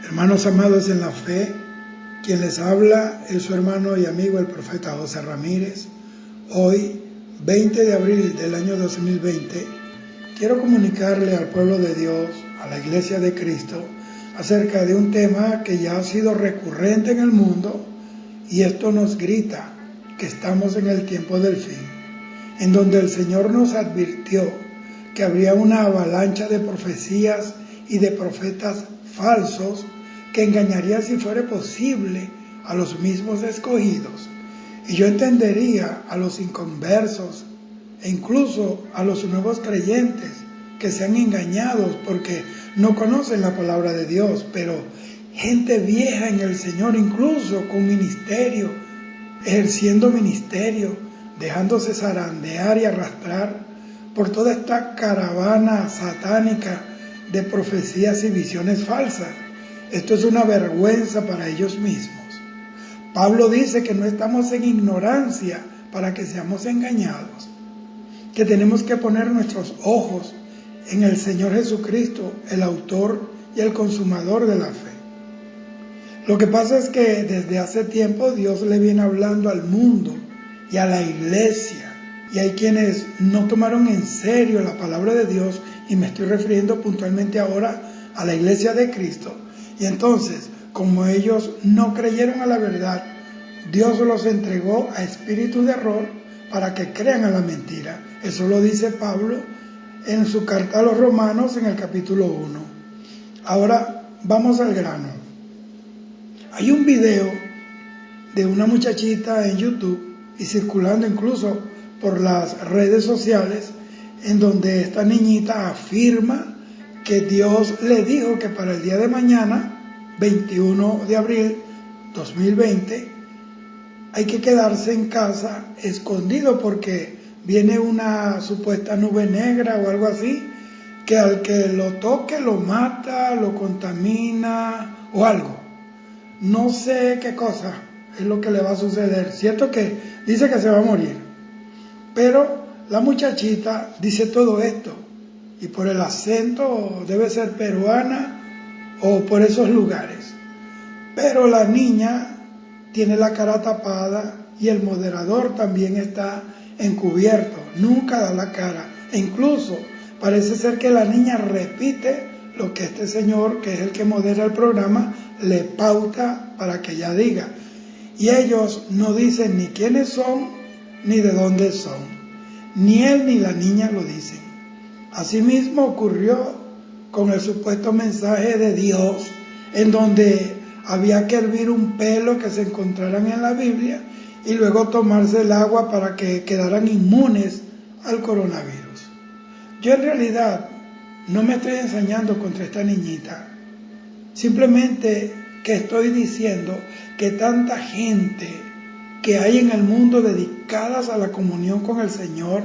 Hermanos amados en la fe, quien les habla es su hermano y amigo el profeta José Ramírez. Hoy, 20 de abril del año 2020, quiero comunicarle al pueblo de Dios, a la Iglesia de Cristo, acerca de un tema que ya ha sido recurrente en el mundo, y esto nos grita que estamos en el tiempo del fin, en donde el Señor nos advirtió que habría una avalancha de profecías y de profetas falsos que engañaría, si fuera posible, a los mismos escogidos. Y yo entendería a los inconversos e incluso a los nuevos creyentes que sean engañados porque no conocen la palabra de Dios, pero gente vieja en el Señor, incluso con ministerio, ejerciendo ministerio, dejándose zarandear y arrastrar por toda esta caravana satánica de profecías y visiones falsas. Esto es una vergüenza para ellos mismos. Pablo dice que no estamos en ignorancia para que seamos engañados, que tenemos que poner nuestros ojos en el Señor Jesucristo, el autor y el consumador de la fe. Lo que pasa es que desde hace tiempo Dios le viene hablando al mundo y a la iglesia, y hay quienes no tomaron en serio la palabra de Dios, y me estoy refiriendo puntualmente ahora a la Iglesia de Cristo. Y entonces, como ellos no creyeron a la verdad, Dios los entregó a espíritus de error para que crean a la mentira. Eso lo dice Pablo en su carta a los Romanos en el capítulo 1. Ahora vamos al grano. Hay un video de una muchachita en YouTube y circulando incluso por las redes sociales, en donde esta niñita afirma que Dios le dijo que para el día de mañana, 21 de abril 2020, hay que quedarse en casa escondido porque viene una supuesta nube negra o algo así, que al que lo toque lo mata, lo contamina o algo. No sé qué cosa es lo que le va a suceder. Cierto que dice que se va a morir, pero la muchachita dice todo esto, y por el acento debe ser peruana o por esos lugares. Pero la niña tiene la cara tapada y el moderador también está encubierto, nunca da la cara. E incluso parece ser que la niña repite lo que este señor, que es el que modera el programa, le pauta para que ella diga. Y ellos no dicen ni quiénes son ni de dónde son. Ni él ni la niña lo dicen. Asimismo ocurrió con el supuesto mensaje de Dios, en donde había que hervir un pelo que se encontraran en la Biblia y luego tomarse el agua para que quedaran inmunes al coronavirus. Yo en realidad no me estoy ensañando contra esta niñita, simplemente que estoy diciendo que tanta gente que hay en el mundo dedicadas a la comunión con el Señor,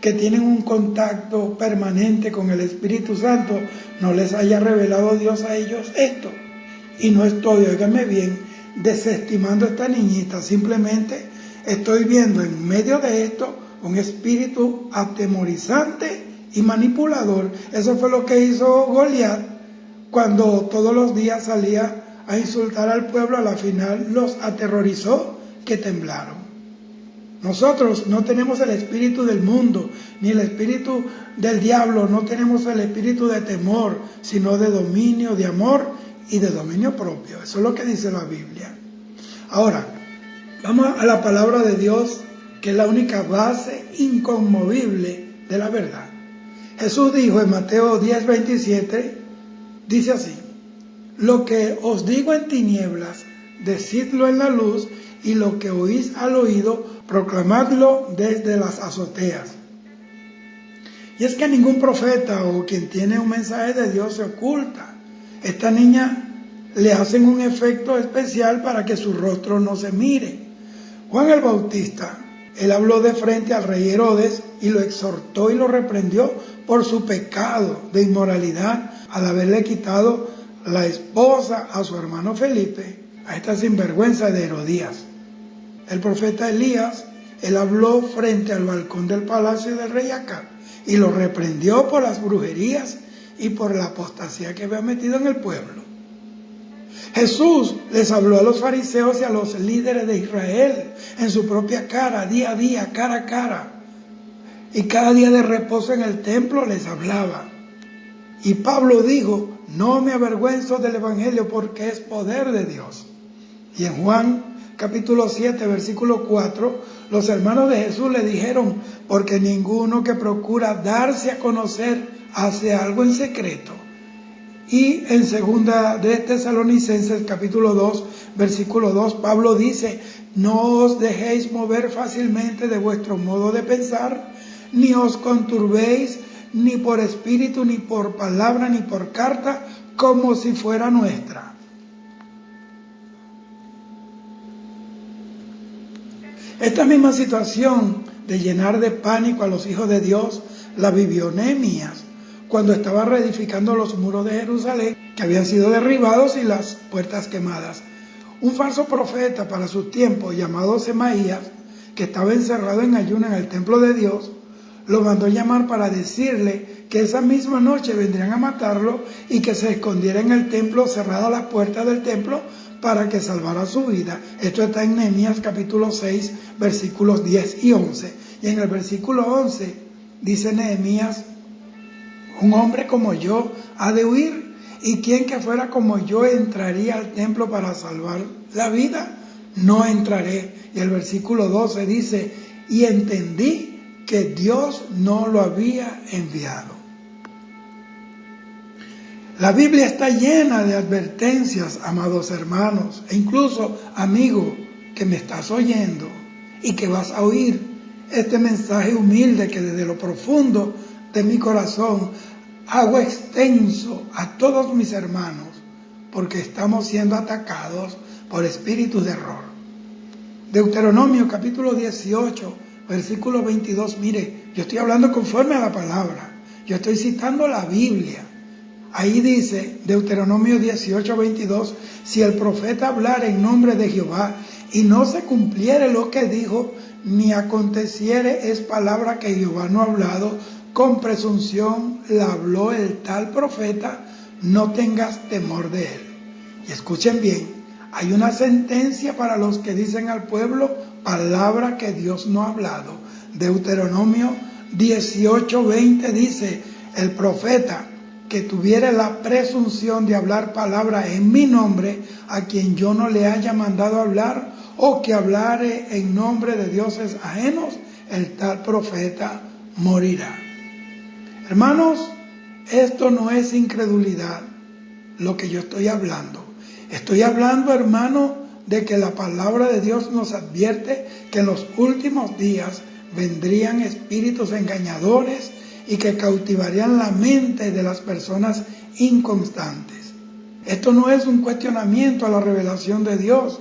que tienen un contacto permanente con el Espíritu Santo, no les haya revelado Dios a ellos esto. Y no estoy, óigame bien, desestimando a esta niñita, simplemente estoy viendo en medio de esto un espíritu atemorizante y manipulador. Eso fue lo que hizo Goliat cuando todos los días salía a insultar al pueblo. A la final los aterrorizó que temblaron. Nosotros no tenemos el espíritu del mundo, ni el espíritu del diablo, no tenemos el espíritu de temor, sino de dominio, de amor y de dominio propio. Eso es lo que dice la Biblia. Ahora, vamos a la palabra de Dios, que es la única base inconmovible de la verdad. Jesús dijo en Mateo 10:27, dice así: lo que os digo en tinieblas, decidlo en la luz, y lo que oís al oído, proclamadlo desde las azoteas. Y es que ningún profeta o quien tiene un mensaje de Dios se oculta. Esta niña le hacen un efecto especial para que su rostro no se mire. Juan el Bautista, él habló de frente al rey Herodes y lo exhortó y lo reprendió por su pecado de inmoralidad al haberle quitado la esposa a su hermano Felipe, a esta sinvergüenza de Herodías. El profeta Elías, él habló frente al balcón del palacio del rey Acab y lo reprendió por las brujerías y por la apostasía que había metido en el pueblo. Jesús les habló a los fariseos y a los líderes de Israel en su propia cara, día a día, cara a cara. Y cada día de reposo en el templo les hablaba. Y Pablo dijo, no me avergüenzo del evangelio porque es poder de Dios. Y en Juan capítulo 7, versículo 4, los hermanos de Jesús le dijeron, porque ninguno que procura darse a conocer hace algo en secreto. Y en segunda de Tesalonicenses capítulo 2, versículo 2, Pablo dice, no os dejéis mover fácilmente de vuestro modo de pensar, ni os conturbéis, ni por espíritu, ni por palabra, ni por carta, como si fuera nuestra. Esta misma situación de llenar de pánico a los hijos de Dios la vivió Nehemías cuando estaba reedificando los muros de Jerusalén que habían sido derribados y las puertas quemadas. Un falso profeta para su tiempo llamado Semaías, que estaba encerrado en ayuno en el templo de Dios, lo mandó llamar para decirle que esa misma noche vendrían a matarlo y que se escondiera en el templo, cerrada la puerta del templo, para que salvara su vida. Esto está en Nehemías capítulo 6, versículos 10 y 11. Y en el versículo 11 dice Nehemías, un hombre como yo ha de huir, y quien que fuera como yo entraría al templo para salvar la vida, no entraré. Y el versículo 12 dice, y entendí que Dios no lo había enviado. La Biblia está llena de advertencias, amados hermanos, e incluso, amigo, que me estás oyendo y que vas a oír este mensaje humilde que desde lo profundo de mi corazón hago extenso a todos mis hermanos, porque estamos siendo atacados por espíritus de error. Deuteronomio capítulo 18, versículo 22, mire, yo estoy hablando conforme a la palabra, yo estoy citando la Biblia. Ahí dice, Deuteronomio 18, 22, si el profeta hablara en nombre de Jehová y no se cumpliere lo que dijo, ni aconteciere es palabra que Jehová no ha hablado, con presunción la habló el tal profeta, no tengas temor de él. Y escuchen bien, hay una sentencia para los que dicen al pueblo, palabra que Dios no ha hablado. Deuteronomio 18, 20 dice, el profeta que tuviere la presunción de hablar palabra en mi nombre, a quien yo no le haya mandado hablar, o que hablare en nombre de dioses ajenos, el tal profeta morirá. Hermanos, esto no es incredulidad lo que yo estoy hablando. Estoy hablando, hermano, de que la palabra de Dios nos advierte que en los últimos días vendrían espíritus engañadores y que cautivarían la mente de las personas inconstantes. Esto no es un cuestionamiento a la revelación de Dios,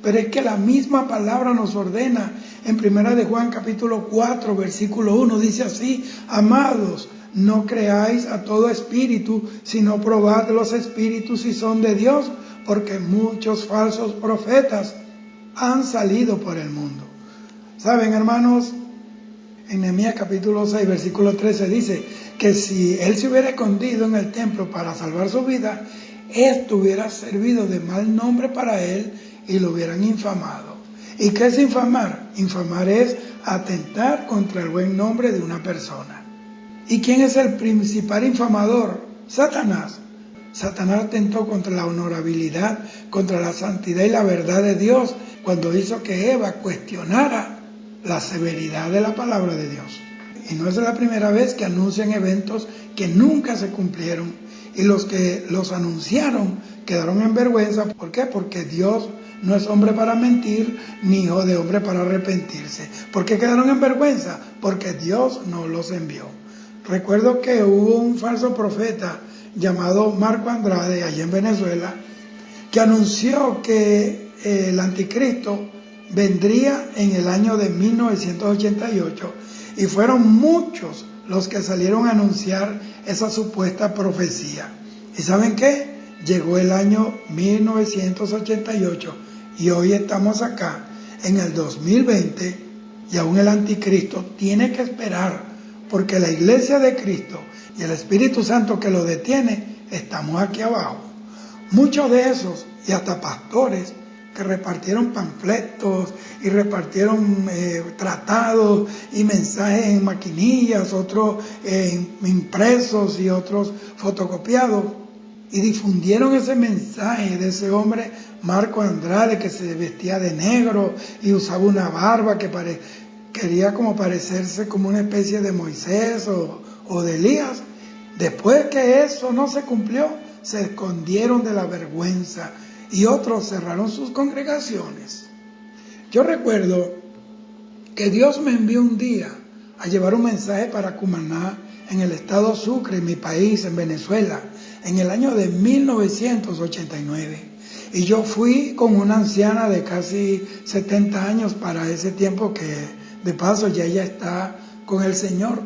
pero es que la misma palabra nos ordena. En 1 de Juan capítulo 4, versículo 1, dice así, amados, no creáis a todo espíritu, sino probad los espíritus si son de Dios, porque muchos falsos profetas han salido por el mundo. ¿Saben, hermanos? En Nehemías capítulo 6, versículo 13 dice que si él se hubiera escondido en el templo para salvar su vida, esto hubiera servido de mal nombre para él y lo hubieran infamado. ¿Y qué es infamar? Infamar es atentar contra el buen nombre de una persona. ¿Y quién es el principal infamador? Satanás. Satanás atentó contra la honorabilidad, contra la santidad y la verdad de Dios cuando hizo que Eva cuestionara la severidad de la palabra de Dios. Y no es la primera vez que anuncian eventos que nunca se cumplieron, y los que los anunciaron quedaron en vergüenza. ¿Por qué? Porque Dios no es hombre para mentir, ni hijo de hombre para arrepentirse. ¿Por qué quedaron en vergüenza? Porque Dios no los envió. Recuerdo que hubo un falso profeta llamado Marco Andrade, allá en Venezuela, que anunció que el anticristo vendría en el año de 1988, y fueron muchos los que salieron a anunciar esa supuesta profecía. ¿Y saben qué? Llegó el año 1988 y hoy estamos acá en el 2020 y aún el anticristo tiene que esperar, porque la iglesia de Cristo y el Espíritu Santo que lo detiene, estamos aquí abajo. Muchos de esos, y hasta pastores, que repartieron panfletos y repartieron tratados y mensajes en maquinillas, otros impresos y otros fotocopiados, y difundieron ese mensaje de ese hombre Marco Andrade, que se vestía de negro y usaba una barba que quería como parecerse como una especie de Moisés o de Elías. Después que eso no se cumplió, se escondieron de la vergüenza y otros cerraron sus congregaciones. Yo recuerdo que Dios me envió un día a llevar un mensaje para Cumaná, en el estado Sucre, en mi país, en Venezuela, en el año de 1989. Y yo fui con una anciana de casi 70 años para ese tiempo, que de paso ya ella está con el Señor.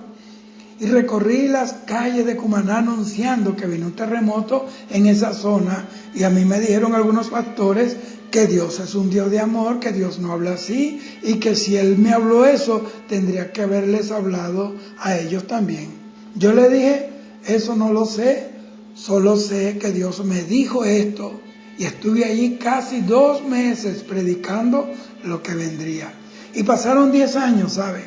Y recorrí las calles de Cumaná anunciando que vino un terremoto en esa zona, y a mí me dijeron algunos pastores que Dios es un Dios de amor, que Dios no habla así, y que si Él me habló eso, tendría que haberles hablado a ellos también. Yo le dije, eso no lo sé, solo sé que Dios me dijo esto, y estuve allí casi 2 meses predicando lo que vendría. Y pasaron 10 años, ¿sabe?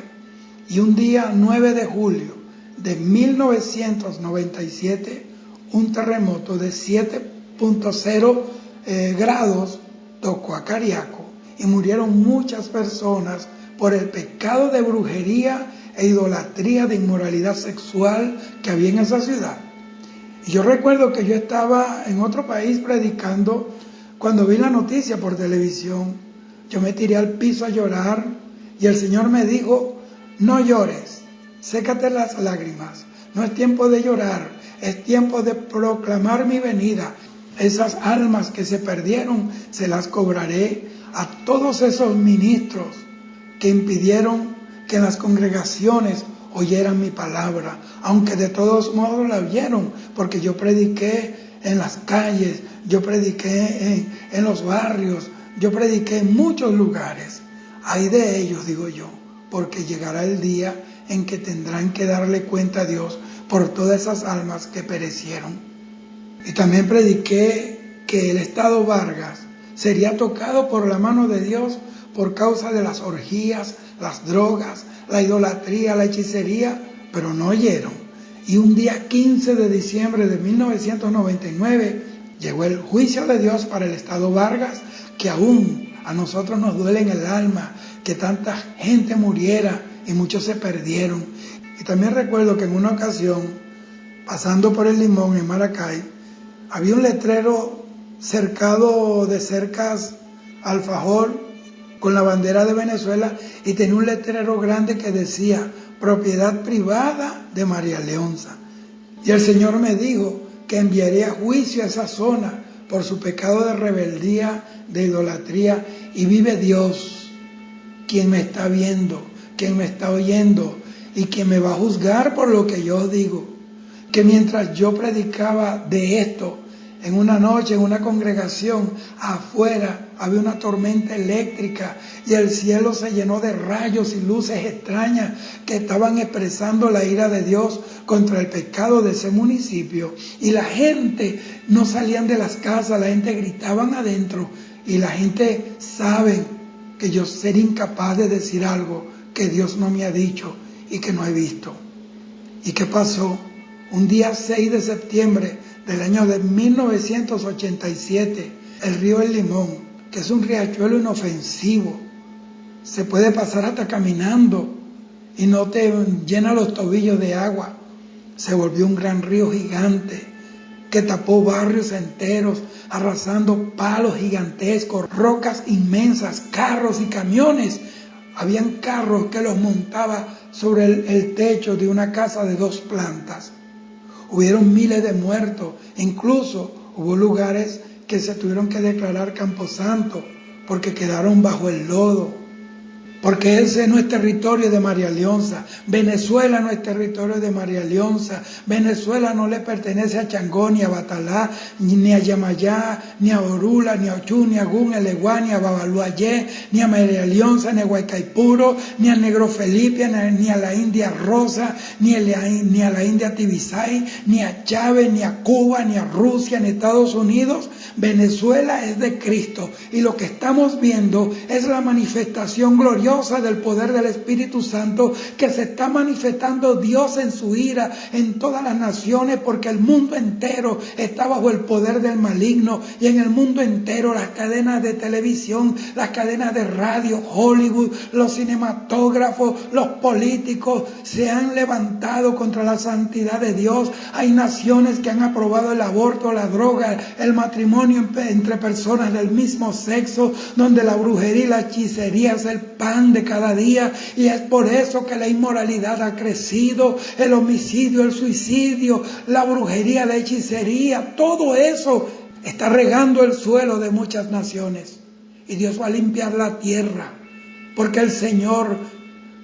Y un día 9 de julio de 1997, un terremoto de 7.0 grados tocó a Cariaco y murieron muchas personas por el pecado de brujería e idolatría, de inmoralidad sexual que había en esa ciudad. Y yo recuerdo que yo estaba en otro país predicando cuando vi la noticia por televisión. Yo me tiré al piso a llorar y el Señor me dijo, no llores, sécate las lágrimas, no es tiempo de llorar, es tiempo de proclamar mi venida. Esas almas que se perdieron se las cobraré a todos esos ministros que impidieron que en las congregaciones oyeran mi palabra, aunque de todos modos la oyeron, porque yo prediqué en las calles, yo prediqué en los barrios, yo prediqué en muchos lugares. Ay de ellos, digo yo, porque llegará el día en que tendrán que darle cuenta a Dios por todas esas almas que perecieron. Y también prediqué que el estado Vargas sería tocado por la mano de Dios por causa de las orgías, las drogas, la idolatría, la hechicería, pero no oyeron. Y un día 15 de diciembre de 1999 llegó el juicio de Dios para el estado Vargas, que aún a nosotros nos duele en el alma que tanta gente muriera y muchos se perdieron. Y también recuerdo que en una ocasión, pasando por el Limón en Maracay, había un letrero cercado de cercas alfajor con la bandera de Venezuela, y tenía un letrero grande que decía propiedad privada de María Leonza. Y el Señor me dijo que enviaría juicio a esa zona por su pecado de rebeldía, de idolatría, y vive Dios, quien me está viendo, quien me está oyendo y quien me va a juzgar por lo que yo digo, que mientras yo predicaba de esto, en una noche, en una congregación, afuera había una tormenta eléctrica y el cielo se llenó de rayos y luces extrañas que estaban expresando la ira de Dios contra el pecado de ese municipio. Y la gente no salían de las casas, la gente gritaban adentro, y la gente sabe que yo seré incapaz de decir algo que Dios no me ha dicho y que no he visto. ¿Y qué pasó? Un día 6 de septiembre del año de 1987, el río El Limón, que es un riachuelo inofensivo, se puede pasar hasta caminando y no te llena los tobillos de agua, se volvió un gran río gigante que tapó barrios enteros, arrasando palos gigantescos, rocas inmensas, carros y camiones. Habían carros que los montaba sobre el techo de una casa de 2 plantas. Hubieron miles de muertos, incluso hubo lugares que se tuvieron que declarar camposanto porque quedaron bajo el lodo. porque ese no es territorio de María Leonza. Venezuela no es territorio de María Leonza. Venezuela no le pertenece a Changó, ni a Batalá, ni a Yamayá, ni a Orula, ni a Ochú, ni a Gun, Eleguá, ni a Babaluayé, ni a María Leonza, ni a Guaycaipuro, ni a Negro Felipe, ni a la India Rosa, ni a la India Tibisay, ni a Chávez, ni a Cuba, ni a Rusia, ni a Estados Unidos. Venezuela es de Cristo, y lo que estamos viendo es la manifestación gloriosa del poder del Espíritu Santo, que se está manifestando Dios en su ira en todas las naciones, porque el mundo entero está bajo el poder del maligno, y en el mundo entero las cadenas de televisión, las cadenas de radio, Hollywood, los cinematógrafos, los políticos se han levantado contra la santidad de Dios. Hay naciones que han aprobado el aborto, la droga, el matrimonio entre personas del mismo sexo, donde la brujería y la hechicería es el pan de cada día, y es por eso que la inmoralidad ha crecido, el homicidio, el suicidio, la brujería, la hechicería, todo eso está regando el suelo de muchas naciones, y Dios va a limpiar la tierra, porque el Señor,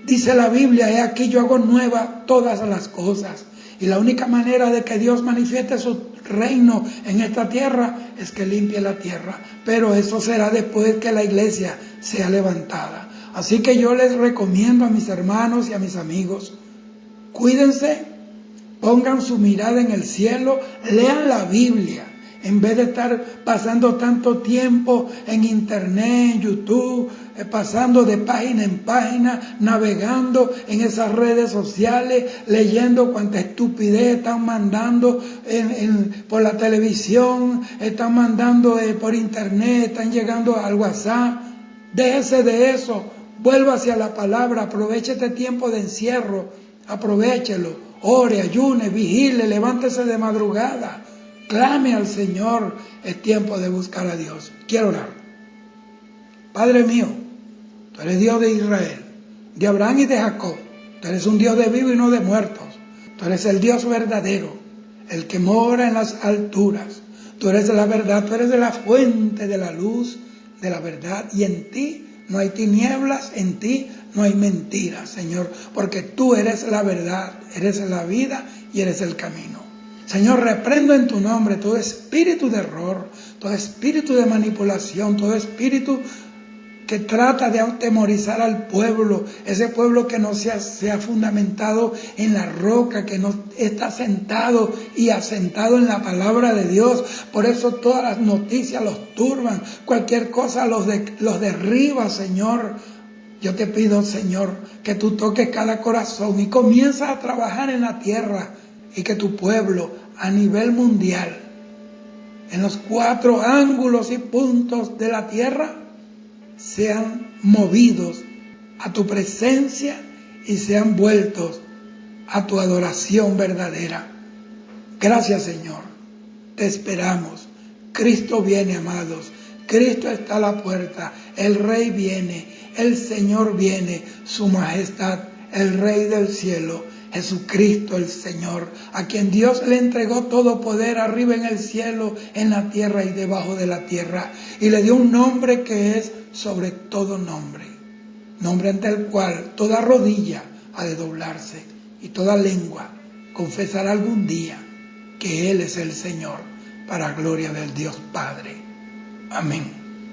dice la Biblia, he aquí yo hago nueva todas las cosas. Y la única manera de que Dios manifieste su reino en esta tierra es que limpie la tierra. Pero eso será después que la iglesia sea levantada. Así que yo les recomiendo a mis hermanos y a mis amigos, cuídense, pongan su mirada en el cielo, lean la Biblia. En vez de estar pasando tanto tiempo en internet, en YouTube, pasando de página en página, navegando en esas redes sociales, leyendo cuánta estupidez están mandando por la televisión, están mandando por internet, están llegando al WhatsApp. Déjese de eso, vuelva hacia la palabra, aproveche este tiempo de encierro, aprovéchelo, ore, ayune, vigile, levántese de madrugada. Clame al Señor, es tiempo de buscar a Dios. Quiero orar. Padre mío, tú eres Dios de Israel, de Abraham y de Jacob. Tú eres un Dios de vivos y no de muertos. Tú eres el Dios verdadero, el que mora en las alturas. Tú eres de la verdad, tú eres de la fuente de la luz, de la verdad. Y en ti no hay tinieblas, en ti no hay mentiras, Señor, porque tú eres la verdad, eres la vida y eres el camino. Señor, reprendo en tu nombre todo espíritu de error, todo espíritu de manipulación, todo espíritu que trata de atemorizar al pueblo, ese pueblo que no se ha fundamentado en la roca, que no está sentado y asentado en la palabra de Dios. Por eso todas las noticias los turban, cualquier cosa los derriba, Señor. Yo te pido, Señor, que tú toques cada corazón y comienza a trabajar en la tierra, y que tu pueblo a nivel mundial, en los 4 ángulos y puntos de la tierra, sean movidos a tu presencia y sean vueltos a tu adoración verdadera. Gracias, Señor. Te esperamos. Cristo viene, amados. Cristo está a la puerta. El Rey viene. El Señor viene. Su majestad, el Rey del cielo, Jesucristo el Señor, a quien Dios le entregó todo poder arriba en el cielo, en la tierra y debajo de la tierra, y le dio un nombre que es sobre todo nombre, nombre ante el cual toda rodilla ha de doblarse y toda lengua confesará algún día que Él es el Señor, para gloria del Dios Padre. Amén.